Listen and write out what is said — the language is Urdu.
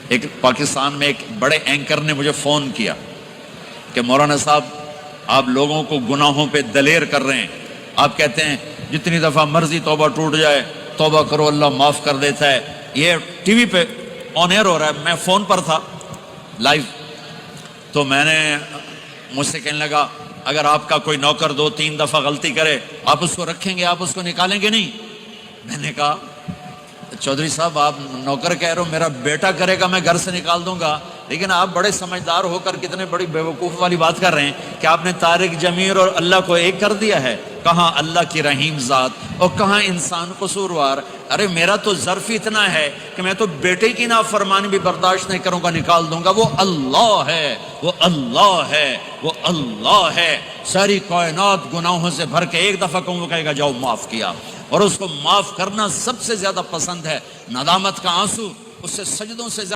ایک پاکستان میں ایک بڑے اینکر نے مجھے فون کیا کہ مولانا صاحب آپ لوگوں کو گناہوں پہ دلیر کر رہے ہیں، آپ کہتے ہیں جتنی دفعہ مرضی توبہ ٹوٹ جائے توبہ کرو اللہ معاف کر دیتا ہے، یہ ٹی وی پہ آن ایئر ہو رہا ہے، میں فون پر تھا لائیو، تو میں نے مجھ سے کہنے لگا اگر آپ کا کوئی نوکر 2-3 دفعہ غلطی کرے آپ اس کو رکھیں گے، آپ اس کو نکالیں گے نہیں؟ میں نے کہا چودھری صاحب آپ نوکر کہہ رہے ہو، میرا بیٹا کرے گا میں گھر سے نکال دوں گا، لیکن آپ بڑے سمجھدار ہو کر کتنے بڑی بیوقوف والی بات کر رہے ہیں کہ آپ نے طارق جمیل اور اللہ کو ایک کر دیا ہے، کہاں اللہ کی رحیم ذات اور کہاں انسان قصوروار؟ ارے میرا تو ظرف اتنا ہے کہ میں تو بیٹے کی نافرمانی بھی برداشت نہیں کروں گا، نکال دوں گا، وہ اللہ ہے، وہ اللہ ہے، وہ اللہ ہے، ساری کائنات گناہوں سے بھر کے ایک دفعہ کہوں وہ کہے گا جاؤ معاف کیا، اور اس کو معاف کرنا سب سے زیادہ پسند ہے، ندامت کا آنسو اس سے سجدوں سے زیادہ